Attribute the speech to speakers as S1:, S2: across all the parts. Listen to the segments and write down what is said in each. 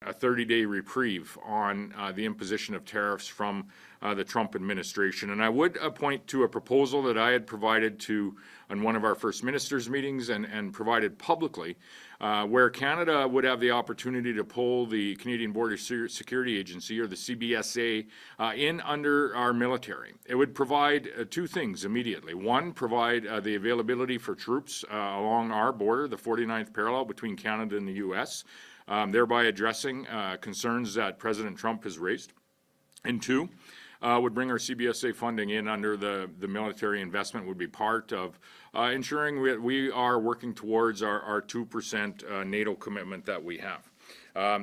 S1: a 30-day reprieve on the imposition of tariffs from the Trump administration. And I would point to a proposal that I had provided to on one of our First Ministers meetings and provided publicly, where Canada would have the opportunity to pull the Canadian Border Security Agency, or the CBSA, in under our military. It would provide two things immediately. One, provide the availability for troops along our border, the 49th parallel between Canada and the U.S., thereby addressing concerns that President Trump has raised. And two, would bring our CBSA funding in under the military investment, would be part of ensuring we are working towards our 2% NATO commitment that we have.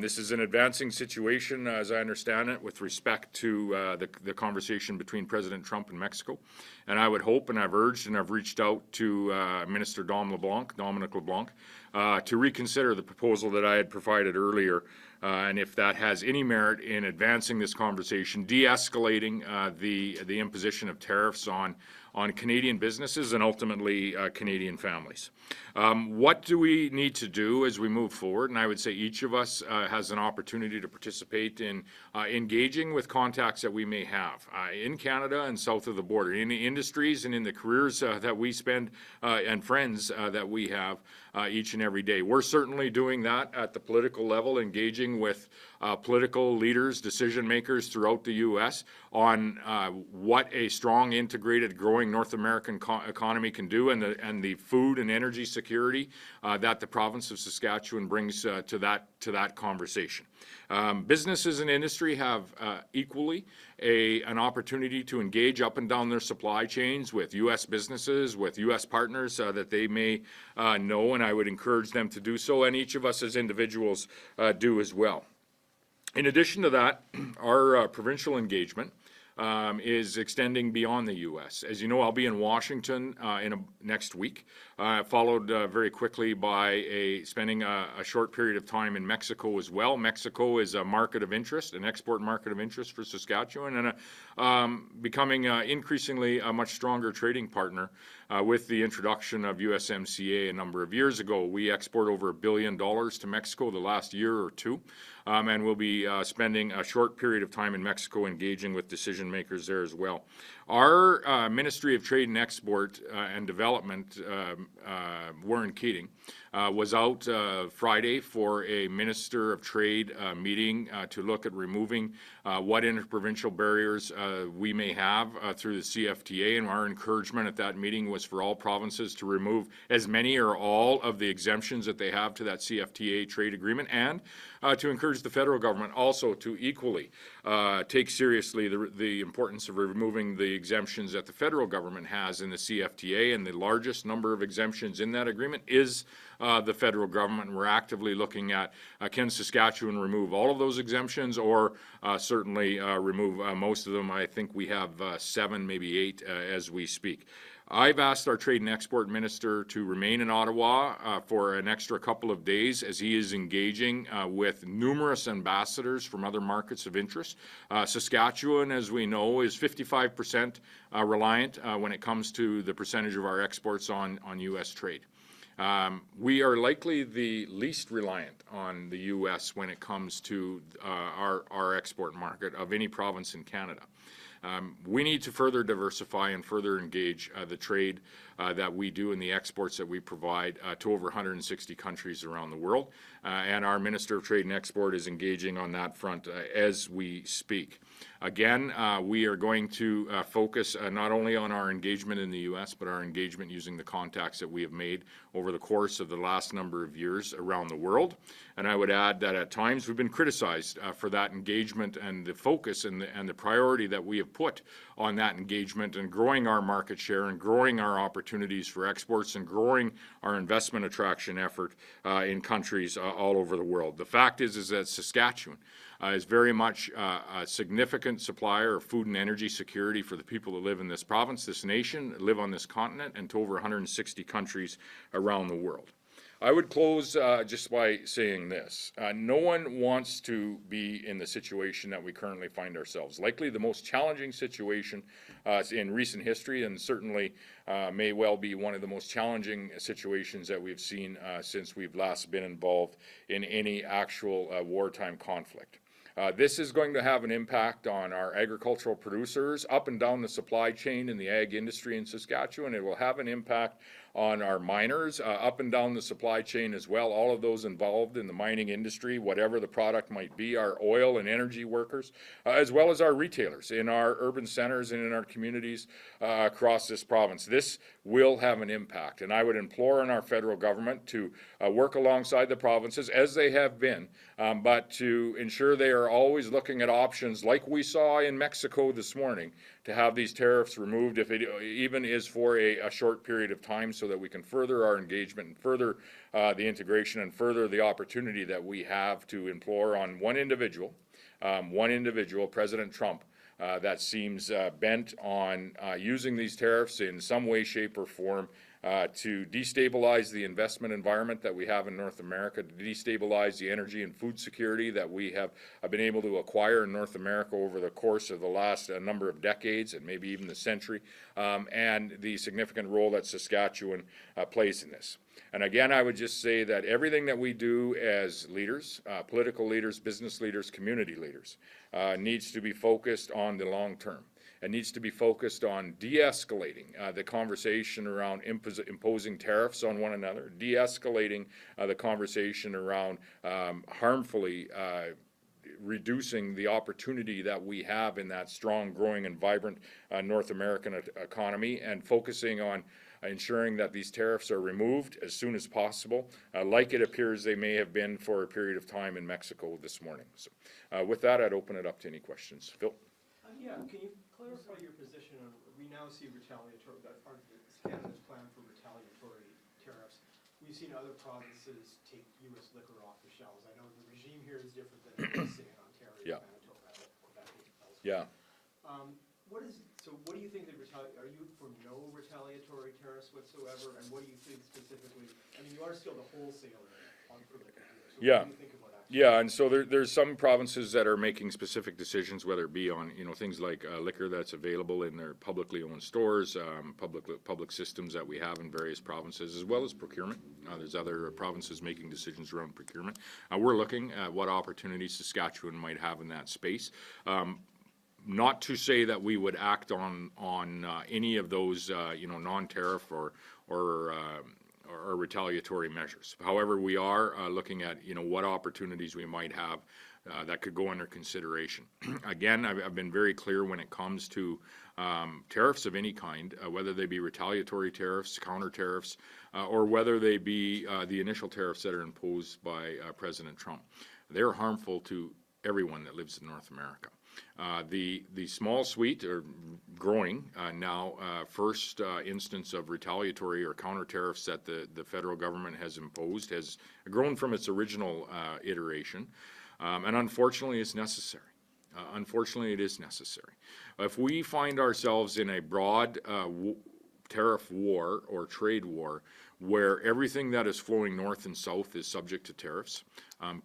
S1: This is an advancing situation, as I understand it, with respect to the conversation between President Trump and Mexico. And I would hope, and I've urged, and I've reached out to Minister Dominic LeBlanc, to reconsider the proposal that I had provided earlier, and if that has any merit in advancing this conversation, de-escalating the imposition of tariffs on Canadian businesses and ultimately Canadian families. What do we need to do as we move forward? And I would say each of us has an opportunity to participate in engaging with contacts that we may have in Canada and south of the border, in the industries and in the careers that we spend and friends that we have each and every day. We're certainly doing that at the political level, engaging with political leaders, decision makers throughout the U.S. on what a strong, integrated, growing North American economy can do, and the food and energy security that the province of Saskatchewan brings to that conversation. Businesses and industry have equally an opportunity to engage up and down their supply chains with U.S. businesses, with U.S. partners that they may know, and I would encourage them to do so, and each of us as individuals do as well. In addition to that, our provincial engagement is extending beyond the U.S. As you know, I'll be in Washington next week, followed very quickly by spending a short period of time in Mexico as well. Mexico is a market of interest, an export market of interest for Saskatchewan, and becoming increasingly a much stronger trading partner with the introduction of USMCA a number of years ago. We export over $1 billion to Mexico the last year or two, and we'll be spending a short period of time in Mexico engaging with decision makers there as well. Our Ministry of Trade and Export and Development, Warren Keating, was out Friday for a Minister of Trade meeting to look at removing what interprovincial barriers we may have through the CFTA, and our encouragement at that meeting was for all provinces to remove as many or all of the exemptions that they have to that CFTA trade agreement, and to encourage the federal government also to equally take seriously the importance of removing the exemptions that the federal government has in the CFTA, and the largest number of exemptions in that agreement is the federal government. We're actively looking at can Saskatchewan remove all of those exemptions, or certainly remove most of them. I think we have 7, maybe 8 as we speak. I've asked our Trade and Export Minister to remain in Ottawa for an extra couple of days as he is engaging with numerous ambassadors from other markets of interest. Saskatchewan, as we know, is 55% reliant when it comes to the percentage of our exports on U.S. trade. We are likely the least reliant on the U.S. when it comes to our export market of any province in Canada. We need to further diversify and further engage the trade that we do and the exports that we provide to over 160 countries around the world. And our Minister of Trade and Export is engaging on that front as we speak. Again, we are going to focus not only on our engagement in the U.S., but our engagement using the contacts that we have made over the course of the last number of years around the world. And I would add that at times we've been criticized for that engagement and the focus and the priority that we have put on that engagement and growing our market share and growing our opportunities for exports and growing our investment attraction effort in countries all over the world. The fact is that Saskatchewan is very much a significant supplier of food and energy security for the people that live in this province, this nation, live on this continent, and to over 160 countries around the world. I would close just by saying this. No one wants to be in the situation that we currently find ourselves. Likely the most challenging situation in recent history, and certainly may well be one of the most challenging situations that we've seen since we've last been involved in any actual wartime conflict. This is going to have an impact on our agricultural producers up and down the supply chain in the ag industry in Saskatchewan. It will have an impact on our miners up and down the supply chain as well, all of those involved in the mining industry, whatever the product might be, our oil and energy workers, as well as our retailers in our urban centers and in our communities across this province. This will have an impact, and I would implore on our federal government to work alongside the provinces, as they have been, but to ensure they are always looking at options like we saw in Mexico this morning to have these tariffs removed, if it even is for a short period of time, so that we can further our engagement and further the integration and further the opportunity that we have to implore on one individual, President Trump, that seems bent on using these tariffs in some way, shape, or form to destabilize the investment environment that we have in North America, to destabilize the energy and food security that we have been able to acquire in North America over the course of the last number of decades and maybe even the century, and the significant role that Saskatchewan plays in this. And again, I would just say that everything that we do as leaders, political leaders, business leaders, community leaders, needs to be focused on the long term. It needs to be focused on de-escalating the conversation around imposing tariffs on one another, de-escalating the conversation around harmfully reducing the opportunity that we have in that strong, growing, and vibrant North American economy, and focusing on ensuring that these tariffs are removed as soon as possible, like it appears they may have been for a period of time in Mexico this morning. So, with that, I'd open it up to any questions. Phil?
S2: Yeah, can you clarify your position on, we now see retaliatory, Canada's plan for retaliatory tariffs. We've seen other provinces take U.S. liquor off the shelves. I know the regime here is different than it is, say, in Ontario,
S1: Yeah.
S2: Manitoba, Quebec, and elsewhere.
S1: Yeah.
S2: What do you think are you for no retaliatory tariffs whatsoever, and what do you think specifically? I mean, you are still the wholesaler for liquor here, so
S1: Yeah.
S2: what do you think about that?
S1: Yeah, and so there's some provinces that are making specific decisions, whether it be on things like liquor that's available in their publicly owned stores, public systems that we have in various provinces, as well as procurement. There's other provinces making decisions around procurement. We're looking at what opportunities Saskatchewan might have in that space. Not to say that we would act on any of those non-tariff or retaliatory measures. However, we are looking at what opportunities we might have that could go under consideration. Again, I've been very clear when it comes to tariffs of any kind, whether they be retaliatory tariffs, counter tariffs, or whether they be the initial tariffs that are imposed by President Trump. They're harmful to everyone that lives in North America. The small, sweet, or growing now first instance of retaliatory or counter tariffs that the federal government has imposed has grown from its original iteration, and unfortunately it's necessary. Unfortunately, it is necessary. If we find ourselves in a broad tariff war or trade war where everything that is flowing north and south is subject to tariffs,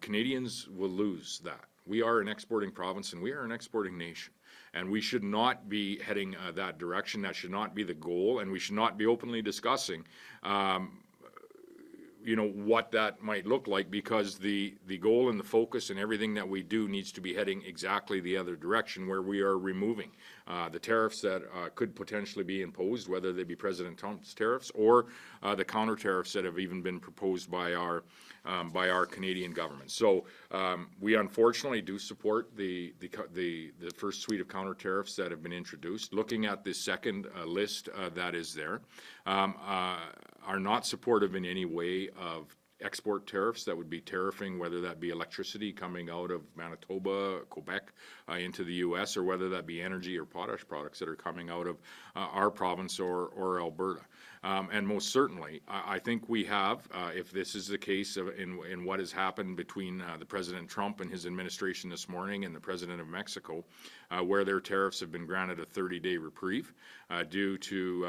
S1: Canadians will lose that. We are an exporting province and we are an exporting nation, and we should not be heading that direction. That should not be the goal, and we should not be openly discussing what that might look like, because the goal and the focus and everything that we do needs to be heading exactly the other direction, where we are removing the tariffs that could potentially be imposed, whether they be President Trump's tariffs or the counter tariffs that have even been proposed by our Canadian government. So we unfortunately do support the first suite of counter tariffs that have been introduced. Looking at the second list that is there, are not supportive in any way of export tariffs that would be tariffing, whether that be electricity coming out of Manitoba, Quebec, into the U.S., or whether that be energy or potash products that are coming out of our province or Alberta. And most certainly, I think we have, if this is the case in what has happened between the President Trump and his administration this morning and the President of Mexico, where their tariffs have been granted a 30-day reprieve due to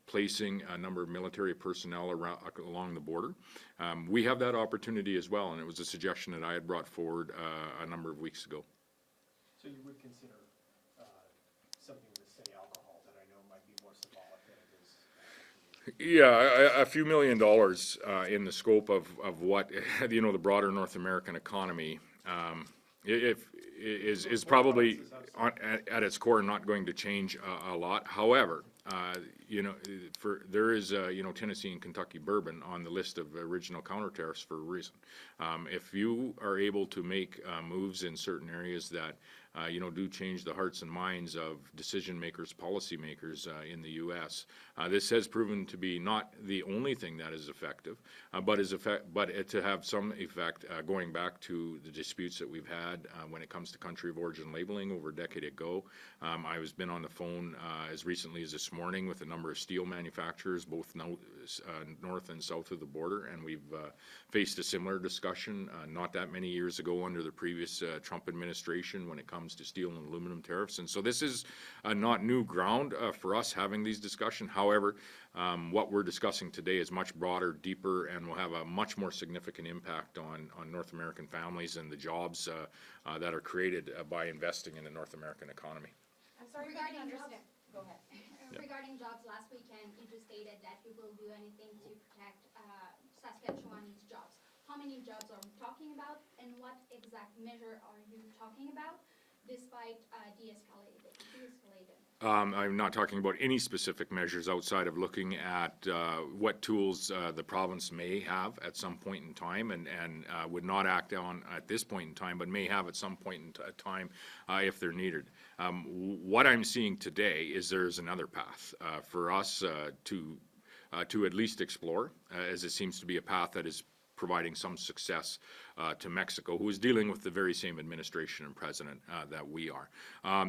S1: placing a number of military personnel along the border. We have that opportunity as well, and it was a suggestion that I had brought forward a number of weeks ago.
S2: So you would consider something with, say, alcohol, that I know might be more symbolic than it is.
S1: Yeah, a few $1 million in the scope of what, you know, the broader North American economy is probably at its core not going to change a lot. However, you know, there is, you know, Tennessee and Kentucky bourbon on the list of original counter tariffs for a reason. If you are able to make moves in certain areas that you know, do change the hearts and minds of decision makers, policy makers in the U.S. This has proven to be not the only thing that is effective, but to have some effect going back to the disputes that we've had when it comes to country of origin labeling over a decade ago. I was been on the phone as recently as this morning with a number of steel manufacturers, both north and south of the border, and we've faced a similar discussion not that many years ago under the previous Trump administration when it comes to steel and aluminum tariffs. And so this is not new ground for us having these discussions. However, what we're discussing today is much broader, deeper, and will have a much more significant impact on North American families and the jobs that are created by investing in the North American economy.
S3: I'm sorry,
S4: Regarding
S3: jobs.
S4: jobs.
S3: Go ahead.
S4: Regarding jobs, last weekend you just stated that you will do anything to protect Saskatchewanese jobs. How many jobs are we talking about, and what exact measure are you talking about, despite de-escalating?
S1: I'm not talking about any specific measures outside of looking at what tools the province may have at some point in time and would not act on at this point in time, but may have at some point in time if they're needed. What I'm seeing today is there's another path for us to at least explore, as it seems to be a path that is providing some success to Mexico, who is dealing with the very same administration and president that we are.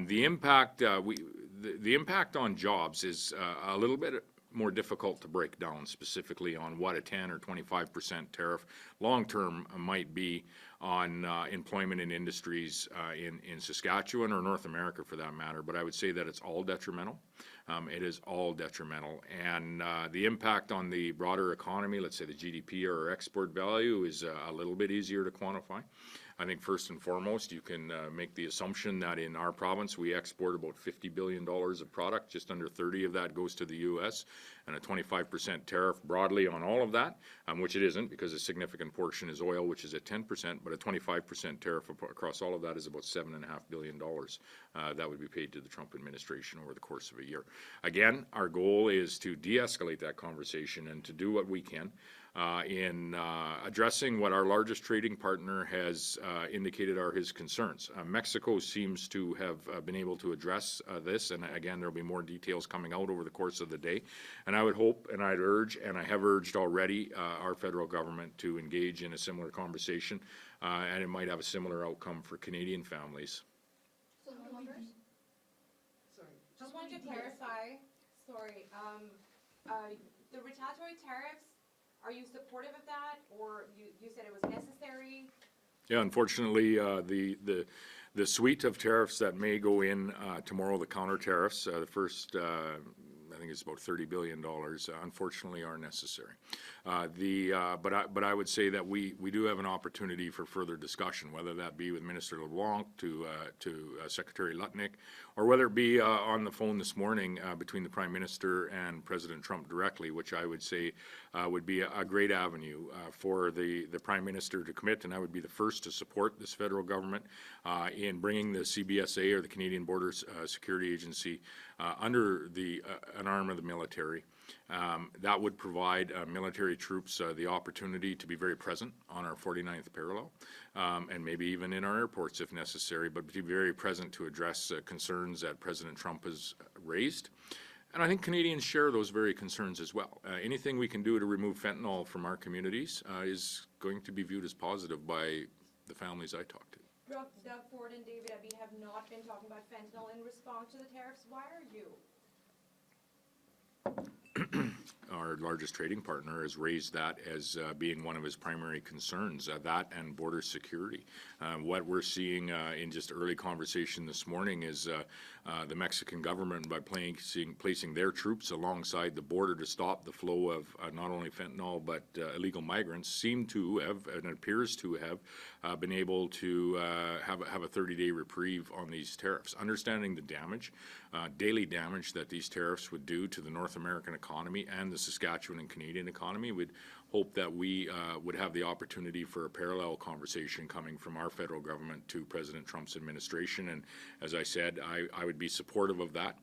S1: The impact on jobs is a little bit more difficult to break down, specifically on what a 10 or 25% tariff long-term might be on employment in industries in Saskatchewan or North America for that matter, but I would say that it's all detrimental. It is all detrimental, and the impact on the broader economy, let's say the GDP or export value, is a little bit easier to quantify. I think first and foremost, you can make the assumption that in our province we export about $50 billion of product. Just under 30 of that goes to the U.S., and a 25% tariff broadly on all of that, which it isn't because a significant portion is oil, which is at 10%, but a 25% tariff across all of that is about $7.5 billion that would be paid to the Trump administration over the course of a year. Again, our goal is to de-escalate that conversation and to do what we can in addressing what our largest trading partner has indicated are his concerns. Mexico seems to have been able to address this, and again, there will be more details coming out over the course of the day. And I would hope, and I'd urge, and I have urged already, our federal government to engage in a similar conversation, and it might have a similar outcome for Canadian families.
S4: So no numbers?
S3: Sorry. Just wanted to clarify, sorry, the retaliatory tariffs, are you supportive of that, or you said it was necessary?
S1: Yeah, unfortunately, the suite of tariffs that may go in tomorrow, the counter tariffs, the first, I think it's about $30 billion, unfortunately are necessary. But I would say that we do have an opportunity for further discussion, whether that be with Minister LeBlanc to Secretary Lutnick, or whether it be on the phone this morning between the Prime Minister and President Trump directly, which I would say would be a great avenue for the Prime Minister to commit, and I would be the first to support this federal government in bringing the CBSA, or the Canadian Border Security Agency, under an arm of the military. That would provide military troops the opportunity to be very present on our 49th parallel, and maybe even in our airports if necessary, but to be very present to address concerns that President Trump has raised. And I think Canadians share those very concerns as well. Anything we can do to remove fentanyl from our communities is going to be viewed as positive by the families I talk to.
S3: Doug Ford and David Eby have not been talking about fentanyl in response to the tariffs. Why are you?
S1: our largest trading partner, has raised that as being one of his primary concerns, that and border security. What we're seeing in just early conversation this morning is the Mexican government, by placing their troops alongside the border to stop the flow of not only fentanyl but illegal migrants, seem to have, and appears to have, been able to have a 30-day reprieve on these tariffs. Understanding the damage, daily damage that these tariffs would do to the North American economy and the Saskatchewan and Canadian economy, we'd hope that we would have the opportunity for a parallel conversation coming from our federal government to President Trump's administration. And as I said, I would be supportive of that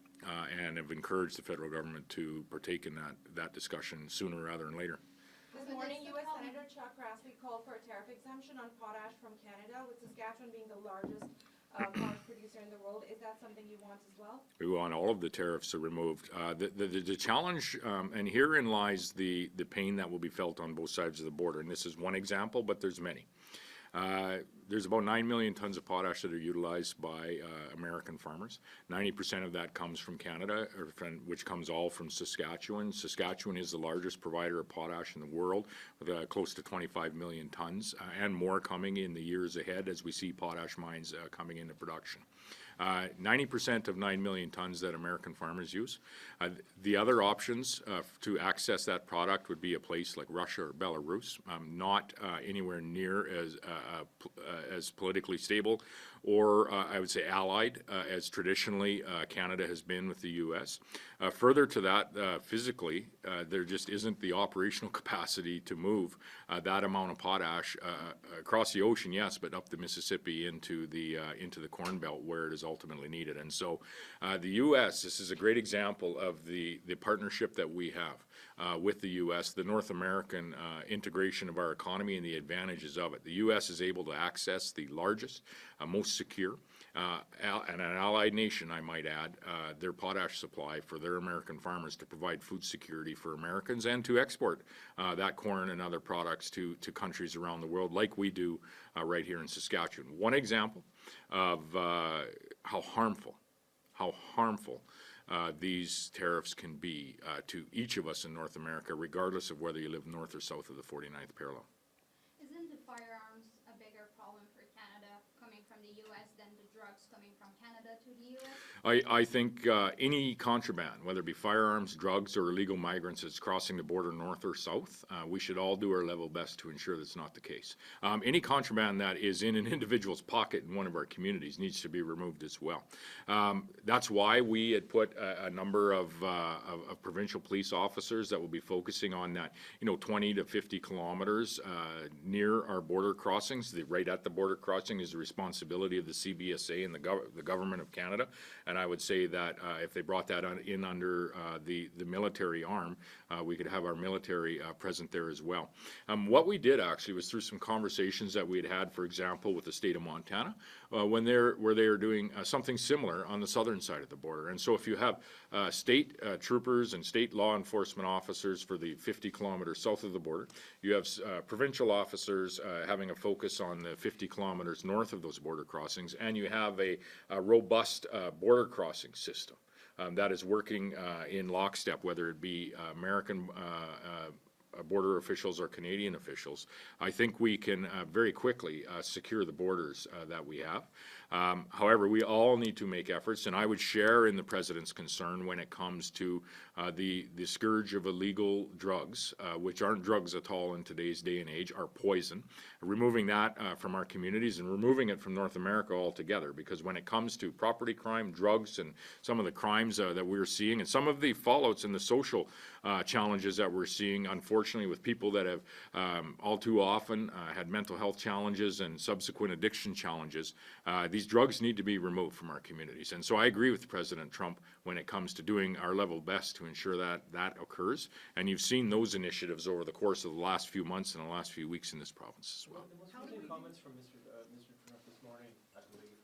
S1: and have encouraged the federal government to partake in that discussion sooner rather than later.
S3: This morning, U.S. Senator Chuck Grassley called for a tariff exemption on potash from Canada, with Saskatchewan being the largest potash producer in the world. Is that something you want as well?
S1: We want all of the tariffs removed. The challenge, and herein lies the pain that will be felt on both sides of the border. And this is one example, but there's many. There's about 9 million tons of potash that are utilized by American farmers. 90% of that comes from Canada, which comes all from Saskatchewan. Saskatchewan is the largest provider of potash in the world, with close to 25 million tons, and more coming in the years ahead as we see potash mines coming into production. 90% of 9 million tons that American farmers use. The other options to access that product would be a place like Russia or Belarus, not anywhere near as politically stable, or I would say allied, as traditionally Canada has been with the U.S. Further to that, physically, there just isn't the operational capacity to move that amount of potash across the ocean, yes, but up the Mississippi into the Corn Belt where it is ultimately needed. And so the U.S., this is a great example of the partnership that we have with the U.S., the North American integration of our economy and the advantages of it. The U.S. is able to access the largest, most secure, and an allied nation, I might add, their potash supply for their American farmers to provide food security for Americans and to export that corn and other products to countries around the world like we do right here in Saskatchewan. One example of how harmful these tariffs can be to each of us in North America, regardless of whether you live north or south of the 49th parallel.
S4: Isn't the firearms a bigger problem for Canada coming from the U.S. than the drugs coming from Canada to the U.S.?
S1: I think any contraband, whether it be firearms, drugs, or illegal migrants that's crossing the border north or south, we should all do our level best to ensure that's not the case. Any contraband that is in an individual's pocket in one of our communities needs to be removed as well. That's why we had put a number of provincial police officers that will be focusing on that, 20 to 50 kilometers near our border crossings. Right at the border crossing is the responsibility of the CBSA and the Government of Canada. And I would say that if they brought that in under the military arm, we could have our military present there as well. What we did actually was through some conversations that we had, for example, with the state of Montana, where they are doing something similar on the southern side of the border. And so if you have state troopers and state law enforcement officers for the 50 kilometers south of the border, you have provincial officers having a focus on the 50 kilometers north of those border crossings, and you have a robust border crossing system that is working in lockstep, whether it be American border officials or Canadian officials. I think we can very quickly secure the borders that we have. However, we all need to make efforts, and I would share in the President's concern when it comes to the scourge of illegal drugs, which aren't drugs at all in today's day and age, are poison. Removing that from our communities and removing it from North America altogether, because when it comes to property crime, drugs, and some of the crimes that we're seeing, and some of the fallouts and the social challenges that we're seeing, unfortunately, with people that have all too often had mental health challenges and subsequent addiction challenges, these drugs need to be removed from our communities. And so I agree with President Trump when it comes to doing our level best to ensure that that occurs. And you've seen those initiatives over the course of the last few months and the last few weeks in this province as well.
S2: The most recent comments from Mr. Trump this morning, I believe,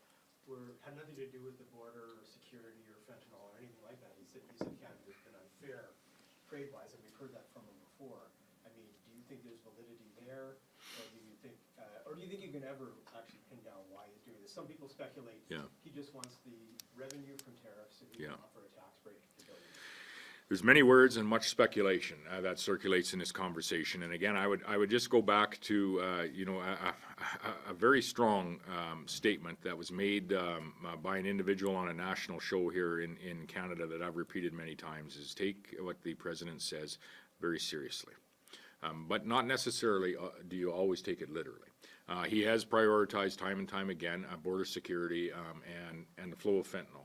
S2: had nothing to do with the border or security or fentanyl or anything like that. He said Canada's been unfair trade-wise, and we've heard that from him before. I mean, do you think there's validity there, or do you think you can ever actually pin down why he's doing this? Some people speculate he just wants the revenue from tariffs, so he can offer a tax break to buildings.
S1: There's many words and much speculation that circulates in this conversation. And again, I would just go back to a very strong statement that was made by an individual on a national show here in Canada that I've repeated many times: is take what the president says very seriously, but not necessarily do you always take it literally. He has prioritized time and time again border security and the flow of fentanyl.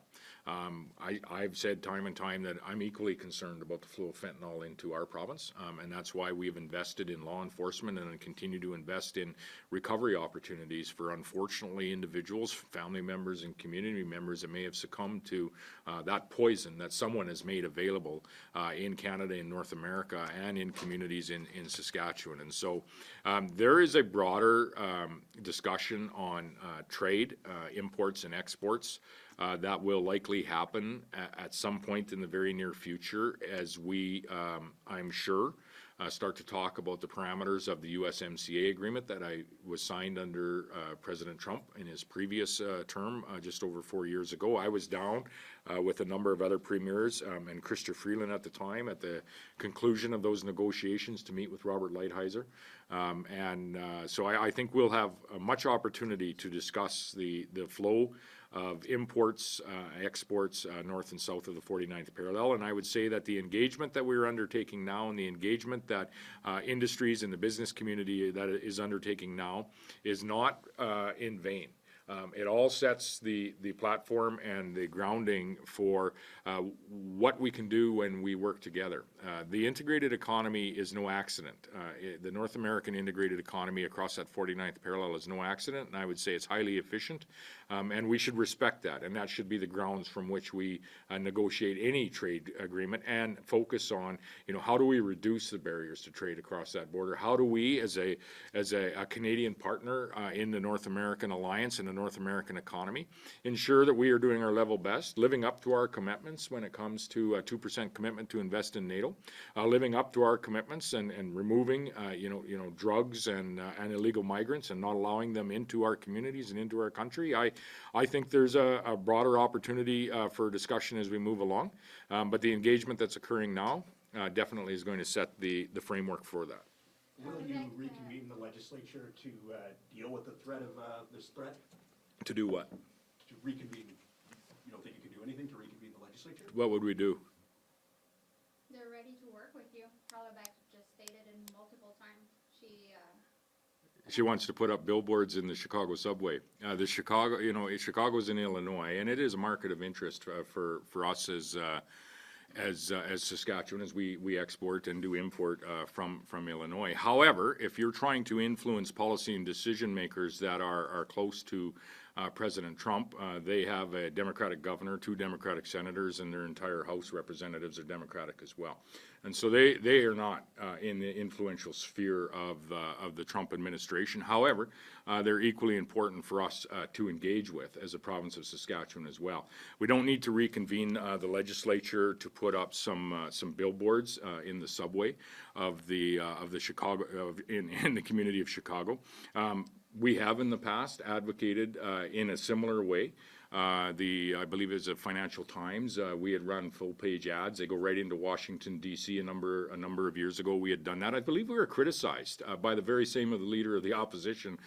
S1: I've said time and time that I'm equally concerned about the flow of fentanyl into our province, and that's why we've invested in law enforcement and continue to invest in recovery opportunities for, unfortunately, individuals, family members, and community members that may have succumbed to that poison that someone has made available in Canada, in North America, and in communities in Saskatchewan. And so there is a broader discussion on trade, imports and exports that will likely happen at some point in the very near future as we, I'm sure, start to talk about the parameters of the USMCA agreement that was signed under President Trump in his previous term just over 4 years ago. I was down with a number of other premiers and Chrystia Freeland at the time at the conclusion of those negotiations to meet with Robert Lighthizer. So I think we'll have much opportunity to discuss the flow of imports, exports, north and south of the 49th parallel. And I would say that the engagement that we're undertaking now and the engagement that industries and the business community that is undertaking now is not in vain. It all sets the platform and the grounding for what we can do when we work together. The integrated economy is no accident. The North American integrated economy across that 49th parallel is no accident, and I would say it's highly efficient, and we should respect that, and that should be the grounds from which we negotiate any trade agreement and focus on, how do we reduce the barriers to trade across that border? How do we, as a Canadian partner in the North American alliance and the North American economy, ensure that we are doing our level best, living up to our commitments when it comes to a 2% commitment to invest in NATO, living up to our commitments and removing, drugs and illegal migrants and not allowing them into our communities and into our country. I think there's a broader opportunity for discussion as we move along, but the engagement that's occurring now definitely is going to set the framework for that.
S2: Will you reconvene the legislature to deal with the threat of this threat?
S1: To do what?
S2: To reconvene. You don't think you can do anything to reconvene the legislature?
S1: What would we do?
S4: They're ready to work with you. Carla just stated it multiple times.
S1: She wants to put up billboards in the Chicago subway. Chicago's in Illinois, and it is a market of interest for us as Saskatchewan, as we export and do import from Illinois. However, if you're trying to influence policy and decision makers that are close to President Trump, they have a Democratic governor, 2 Democratic senators, and their entire House representatives are Democratic as well. And so they are not in the influential sphere of the Trump administration. However, they're equally important for us to engage with as a province of Saskatchewan as well. We don't need to reconvene the legislature to put up some billboards in the subway of the Chicago in the community of Chicago. We have in the past advocated in a similar way. I believe it's a Financial Times. We had run full-page ads. They go right into Washington, D.C. a number of years ago. We had done that. I believe we were criticized by the very same of the leader of the opposition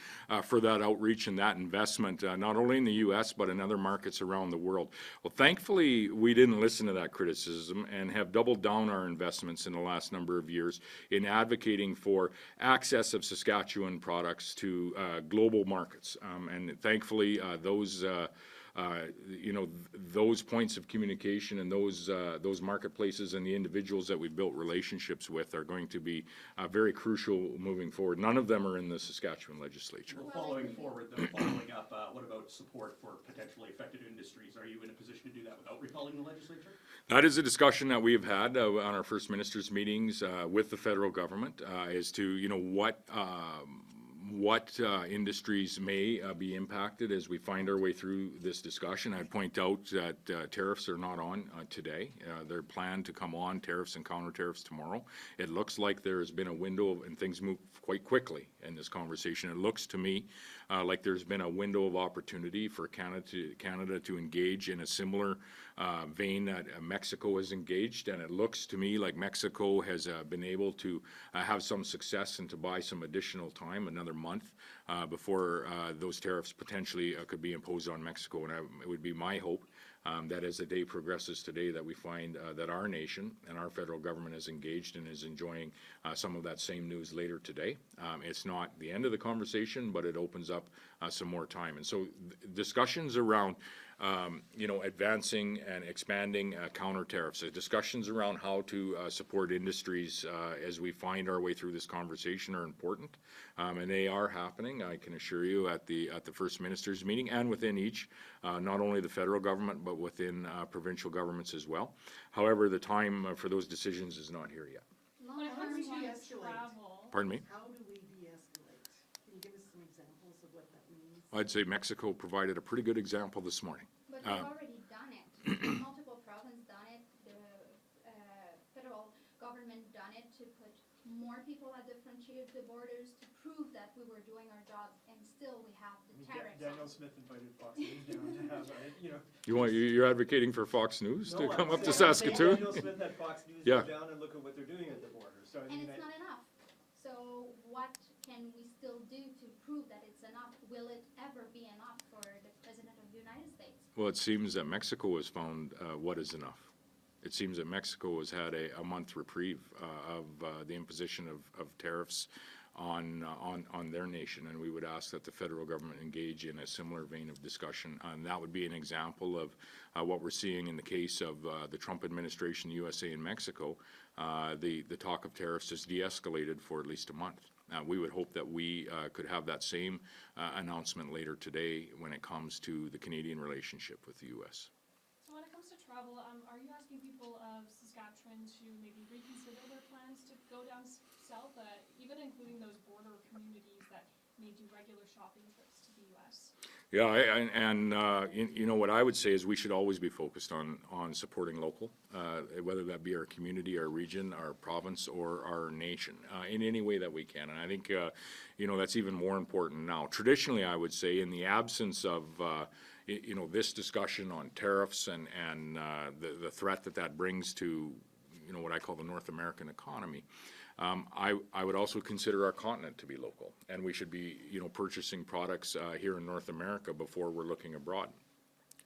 S1: for that outreach and that investment, not only in the U.S. but in other markets around the world. Well, thankfully, we didn't listen to that criticism and have doubled down our investments in the last number of years in advocating for access of Saskatchewan products to global markets. And thankfully, those points of communication and those marketplaces and the individuals that we've built relationships with are going to be very crucial moving forward. None of them are in the Saskatchewan legislature.
S5: Well, following up, what about support for potentially affected industries? Are you in a position to do that without recalling the legislature?
S1: That is a discussion that we have had on our first ministers' meetings with the federal government as to what industries may be impacted as we find our way through this discussion. I'd point out that tariffs are not on today. They're planned to come on, tariffs and counter-tariffs, tomorrow. It looks like there has been a window, and things move quite quickly in this conversation. It looks to me like there's been a window of opportunity for Canada to engage in a similar vein that Mexico is engaged, and it looks to me like Mexico has been able to have some success and to buy some additional time, another month, before those tariffs potentially could be imposed on Mexico. And it would be my hope that as the day progresses today, that we find that our nation and our federal government is engaged and is enjoying some of that same news later today. It's not the end of the conversation, but it opens up some more time. And so discussions around advancing and expanding counter tariffs, discussions around how to support industries as we find our way through this conversation are important, and they are happening, I can assure you, at the First Minister's meeting and within each, not only the federal government, but within provincial governments as well. However, the time for those decisions is not here yet.
S4: Long
S6: How do we
S4: term wise,
S6: de-escalate?
S1: Pardon me?
S6: How do we de-escalate? Can you give us some examples of what that means?
S1: I'd say Mexico provided a pretty good example this morning.
S4: but we've already done it. Multiple provinces done it, the federal government done it to put more people at the frontiers, the borders, to prove that we were doing our jobs, and still we have the tariffs on.
S2: Daniel Smith invited Fox News down to have,
S1: You're advocating for Fox News to
S2: No,
S1: come
S2: I'm
S1: up to
S2: saying
S1: Saskatoon?
S2: Daniel Smith at Fox News
S1: Yeah.
S2: go down and look at what they're doing at the border, so I
S4: And
S2: mean,
S4: it's not enough. So what can we still do to prove that it's enough? Will it ever be enough for the President of the United States?
S1: Well, it seems that Mexico has found what is enough. It seems that Mexico has had a month reprieve of the imposition of tariffs on their nation, and we would ask that the federal government engage in a similar vein of discussion. And that would be an example of what we're seeing in the case of the Trump administration, USA and Mexico. The talk of tariffs has de-escalated for at least a month. We would hope that we could have that same announcement later today when it comes to the Canadian relationship with the U.S.
S7: So when it comes to travel, are you asking people of Saskatchewan to maybe reconsider their plans to go down south, even including those border communities that may do regular shopping trips to the U.S.?
S1: Yeah, what I would say is we should always be focused on supporting local, whether that be our community, our region, our province, or our nation, in any way that we can. And I think, that's even more important now. Traditionally, I would say, in the absence of this discussion on tariffs and the threat that brings to, what I call the North American economy, I would also consider our continent to be local, and we should be, purchasing products here in North America before we're looking abroad.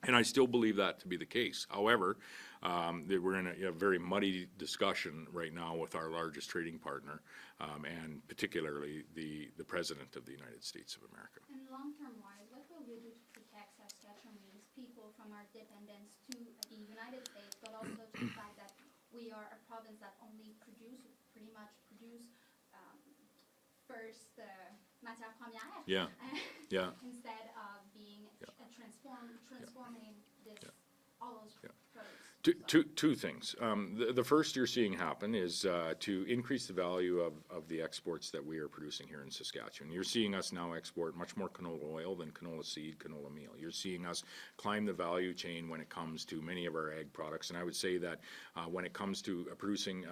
S1: And I still believe that to be the case. However, that we're in a very muddy discussion right now with our largest trading partner, and particularly the President of the United States of America.
S4: And long-term wise, what will we do to protect Saskatchewanese people from our dependence to the United States, but also to the fact that we are a province that only pretty much produce first matière première.
S1: Yeah, yeah.
S4: Instead of being transforming this, all those products.
S1: Two things. The first you're seeing happen is to increase the value of the exports that we are producing here in Saskatchewan. You're seeing us now export much more canola oil than canola seed, canola meal. You're seeing us climb the value chain when it comes to many of our ag products. And I would say that when it comes to producing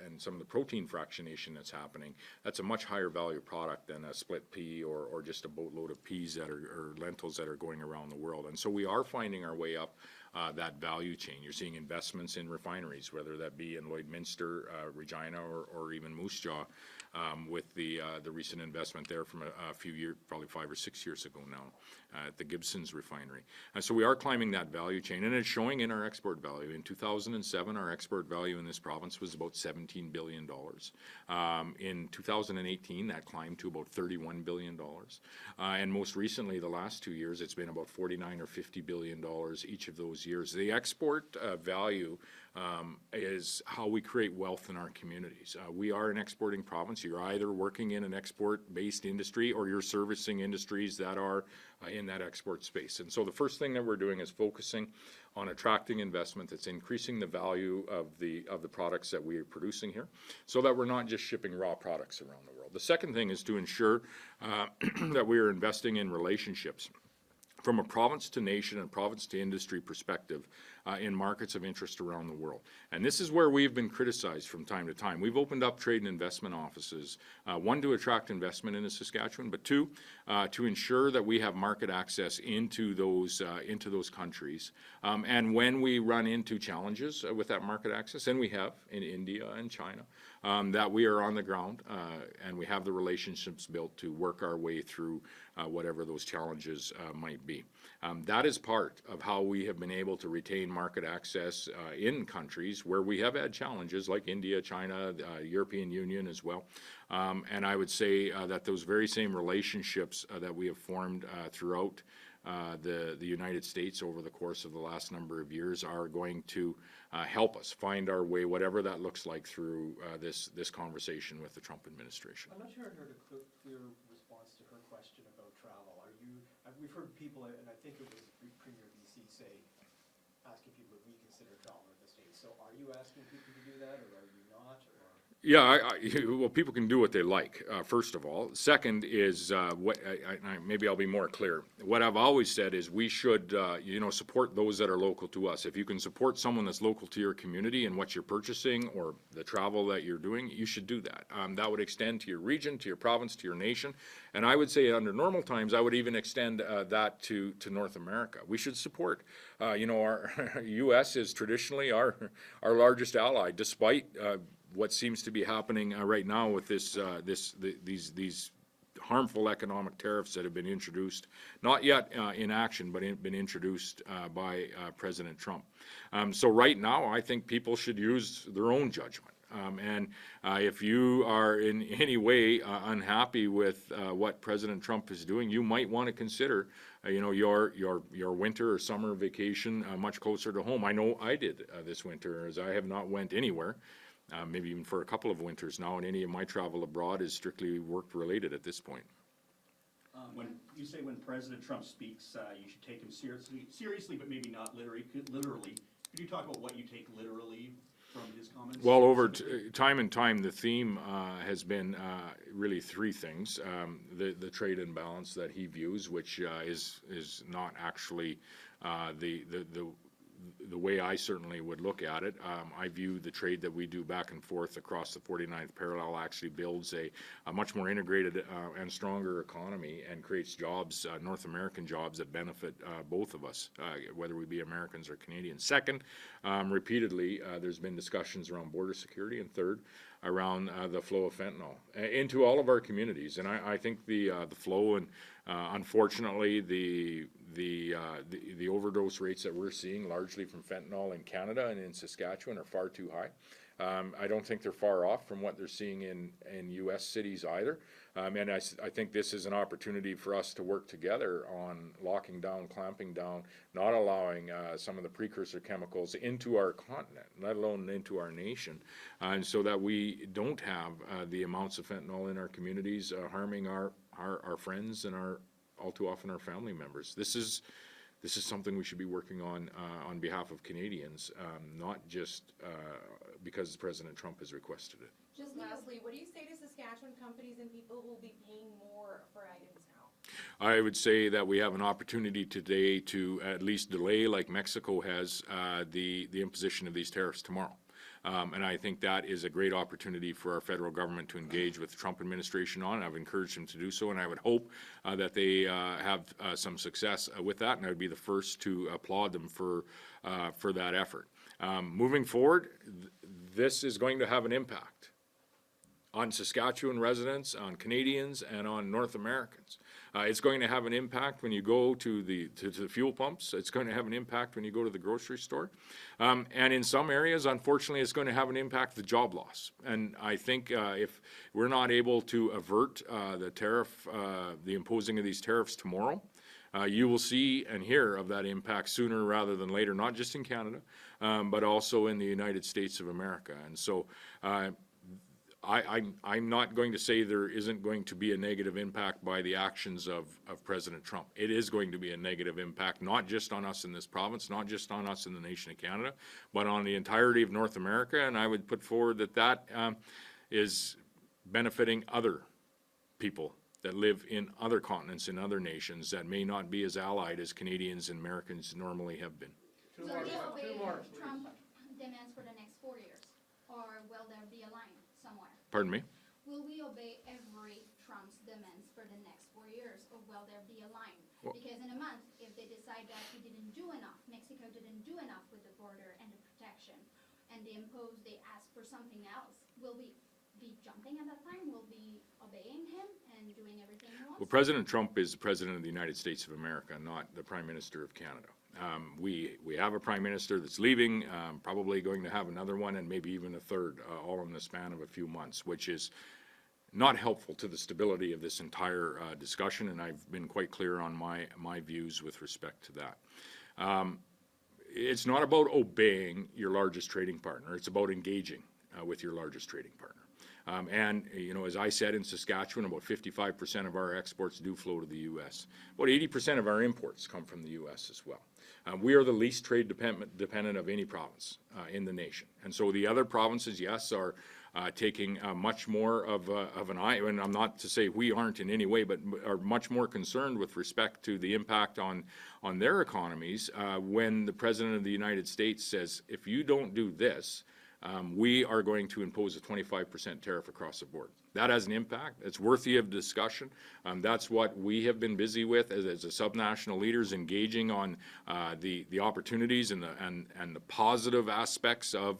S1: and some of the protein fractionation that's happening, that's a much higher value product than a split pea or just a boatload of peas or lentils that are going around the world. And so we are finding our way up that value chain. You're seeing investments in refineries, whether that be in Lloydminster, Regina, or even Moose Jaw, with the recent investment there from a few years, probably 5 or 6 years ago now, at the Gibson's refinery. And so we are climbing that value chain, and it's showing in our export value. In 2007, our export value in this province was about $17 billion. In 2018, that climbed to about $31 billion. And most recently, the last 2 years, it's been about $49 or $50 billion each of those years. The export value is how we create wealth in our communities. We are an exporting province. You're either working in an export-based industry or you're servicing industries that are in that export space. And so the first thing that we're doing is focusing on attracting investment that's increasing the value of the products that we are producing here, so that we're not just shipping raw products around the world. The second thing is to ensure that we are investing in relationships. From a province to nation and province to industry perspective, in markets of interest around the world. And this is where we've been criticized from time to time. We've opened up trade and investment offices, one, to attract investment into Saskatchewan, but two, to ensure that we have market access into those countries. And when we run into challenges with that market access, and we have in India and China, that we are on the ground and we have the relationships built to work our way through whatever those challenges might be. That is part of how we have been able to retain market access in countries where we have had challenges like India, China, European Union as well. And I would say that those very same relationships that we have formed throughout the United States over the course of the last number of years are going to help us find our way, whatever that looks like, through this conversation with the Trump administration.
S2: I'm not sure I heard a clear response to her question about travel. We've heard people, and I think it was Premier BC asking people to reconsider travel in the States. So are you asking people to do that, or are you not?
S1: Yeah, well, people can do what they like, first of all. Second is, maybe I'll be more clear. What I've always said is we should, support those that are local to us. If you can support someone that's local to your community and what you're purchasing or the travel that you're doing, you should do that. That would extend to your region, to your province, to your nation. And I would say under normal times, I would even extend that to North America. We should support. Our U.S. is traditionally our largest ally, despite what seems to be happening right now with these harmful economic tariffs that have been introduced, not yet in action, but been introduced by President Trump. So right now, I think people should use their own judgment. And if you are in any way unhappy with what President Trump is doing, you might want to consider, your winter or summer vacation much closer to home. I know I did this winter, as I have not went anywhere. Maybe even for a couple of winters now, and any of my travel abroad is strictly work-related at this point.
S5: When you say when President Trump speaks, you should take him seriously, but maybe not literally. Could you talk about what you take literally from his comments?
S1: Well, over time and time, the theme has been really three things. The trade imbalance that he views, which is not actually the way I certainly would look at it. I view the trade that we do back and forth across the 49th parallel actually builds a much more integrated and stronger economy and creates jobs, North American jobs that benefit both of us, whether we be Americans or Canadians. Second, repeatedly, there's been discussions around border security. And third, around the flow of fentanyl into all of our communities. And I think the flow and unfortunately the overdose rates that we're seeing largely from fentanyl in Canada and in Saskatchewan are far too high. I don't think they're far off from what they're seeing in U.S. cities either. And I think this is an opportunity for us to work together on locking down, clamping down, not allowing some of the precursor chemicals into our continent, let alone into our nation, and so that we don't have the amounts of fentanyl in our communities harming our friends and all too often our family members. This is something we should be working on behalf of Canadians, not just because President Trump has requested it.
S3: Just lastly, what do you say to Saskatchewan companies and people who will be paying more for items now?
S1: I would say that we have an opportunity today to at least delay, like Mexico has, the imposition of these tariffs tomorrow. And I think that is a great opportunity for our federal government to engage with the Trump administration on. I've encouraged them to do so, and I would hope that they have some success with that, and I would be the first to applaud them for that effort. Moving forward, this is going to have an impact on Saskatchewan residents, on Canadians, and on North Americans. It's going to have an impact when you go to the fuel pumps. It's going to have an impact when you go to the grocery store. And in some areas, unfortunately, it's going to have an impact, the job loss. And I think if we're not able to avert the imposing of these tariffs tomorrow, you will see and hear of that impact sooner rather than later, not just in Canada, but also in the United States of America. And so I'm not going to say there isn't going to be a negative impact by the actions of President Trump. It is going to be a negative impact, not just on us in this province, not just on us in the nation of Canada, but on the entirety of North America. And I would put forward that is benefiting other people that live in other continents, in other nations that may not be as allied as Canadians and Americans normally have been.
S4: Will they obey Trump demands for the next 4 years? Or will there be a line somewhere?
S1: Pardon me?
S4: Will we obey every Trump's demands for the next 4 years, or will there be a line?
S1: Well-
S4: Because in a month, if they decide that we didn't do enough, Mexico didn't do enough with the border and the protection, and they ask for something else, will we be jumping at that time? Will we be obeying him and doing everything he wants?
S1: Well, President Trump is the President of the United States of America, not the Prime Minister of Canada. We have a Prime Minister that's leaving, probably going to have another one, and maybe even a third, all in the span of a few months, which is not helpful to the stability of this entire discussion, and I've been quite clear on my views with respect to that. It's not about obeying your largest trading partner. It's about engaging with your largest trading partner. And, you know, as I said, in Saskatchewan, about 55% of our exports do flow to the U.S. About 80% of our imports come from the U.S. as well. We are the least trade dependent of any province in the nation. And so the other provinces, yes, are taking much more of an eye, and I'm not to say we aren't in any way, but are much more concerned with respect to the impact on their economies when the President of the United States says, if you don't do this, we are going to impose a 25% tariff across the board. That has an impact. It's worthy of discussion. That's what we have been busy with as a subnational leaders, engaging on the opportunities and the positive aspects of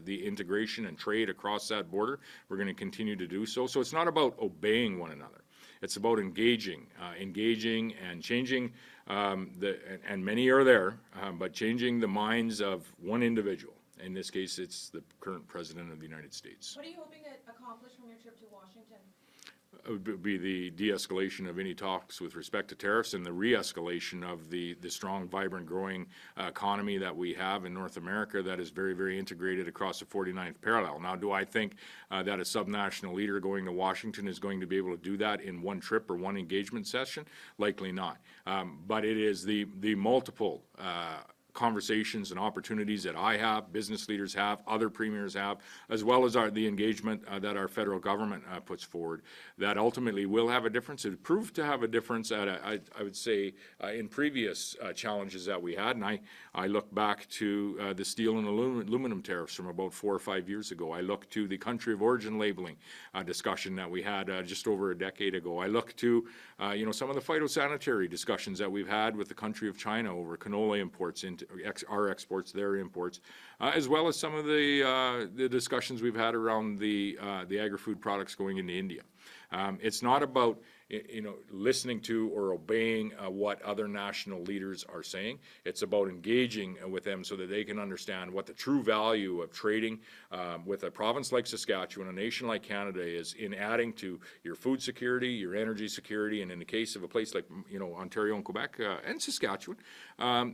S1: the integration and trade across that border. We're going to continue to do so. So it's not about obeying one another. It's about engaging and changing, and many are there, but changing the minds of one individual. In this case, it's the current President of the United States.
S3: What are you hoping to accomplish from your trip to Washington?
S1: It would be the de-escalation of any talks with respect to tariffs and the re-escalation of the strong, vibrant, growing economy that we have in North America that is very, very integrated across the 49th parallel. Now, do I think that a subnational leader going to Washington is going to be able to do that in one trip or one engagement session? Likely not. But it is the multiple conversations and opportunities that I have, business leaders have, other premiers have, as well as the engagement that our federal government puts forward, that ultimately will have a difference. It proved to have a difference at I would say in previous challenges that we had, and I look back to the steel and aluminum tariffs from about 4 or 5 years ago. I look to the country of origin labeling discussion that we had just over a decade ago. I look to you know, some of the phytosanitary discussions that we've had with the country of China over canola imports into our exports, their imports, as well as some of the discussions we've had around the agri-food products going into India. It's not about, you know, listening to or obeying what other national leaders are saying. It's about engaging with them so that they can understand what the true value of trading with a province like Saskatchewan, a nation like Canada, is in adding to your food security, your energy security, and in the case of a place like, you know, Ontario and Quebec and Saskatchewan,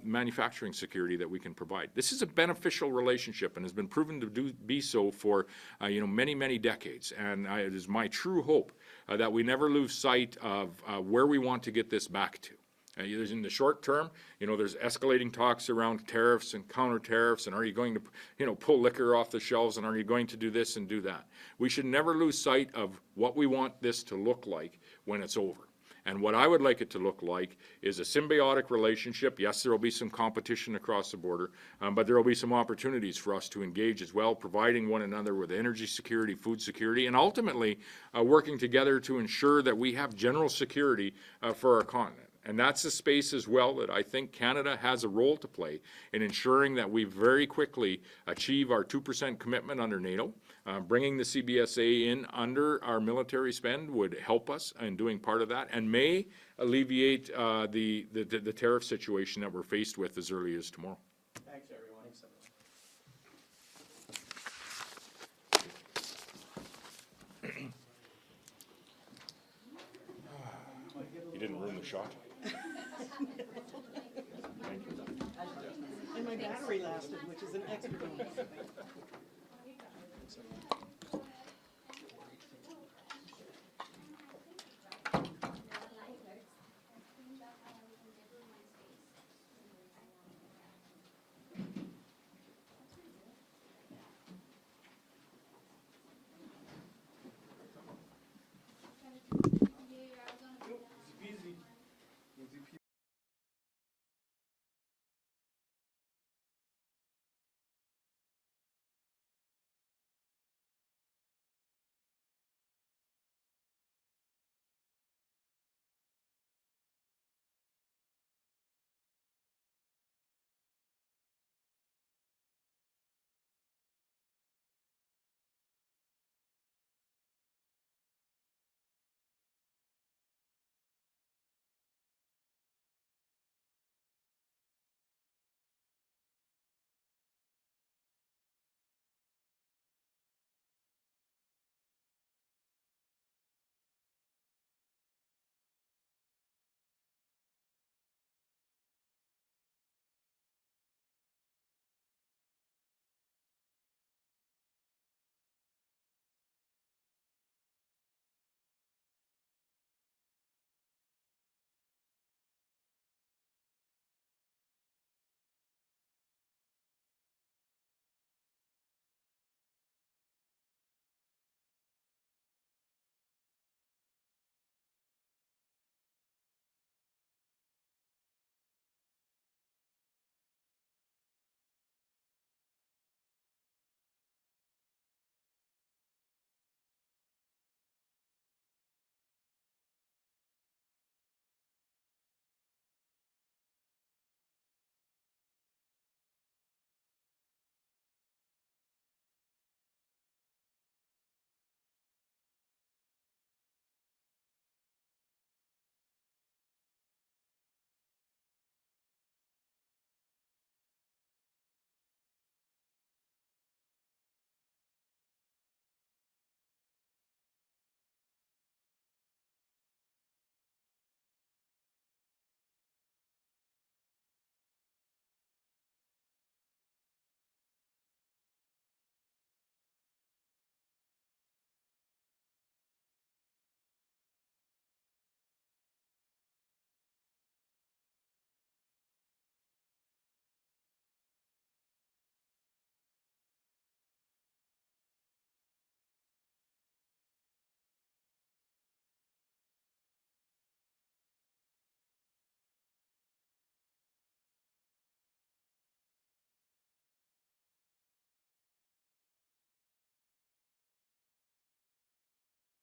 S1: manufacturing security that we can provide. This is a beneficial relationship and has been proven to be so for you know, many, many decades. And it is my true hope that we never lose sight of where we want to get this back to. In the short term, you know, there's escalating talks around tariffs and counter tariffs, and are you going to, you know, pull liquor off the shelves, and are you going to do this and do that? We should never lose sight of what we want this to look like when it's over. And what I would like it to look like is a symbiotic relationship. Yes, there will be some competition across the border, but there will be some opportunities for us to engage as well, providing one another with energy security, food security, and ultimately working together to ensure that we have general security for our continent. And that's a space as well that I think Canada has a role to play in ensuring that we very quickly achieve our 2% commitment under NATO. Bringing the CBSA in under our military spend would help us in doing part of that and may alleviate the tariff situation that we're faced with as early as tomorrow.
S5: Thanks, everyone.
S1: You didn't ruin the shot.
S6: And my battery lasted, which is an extra bonus.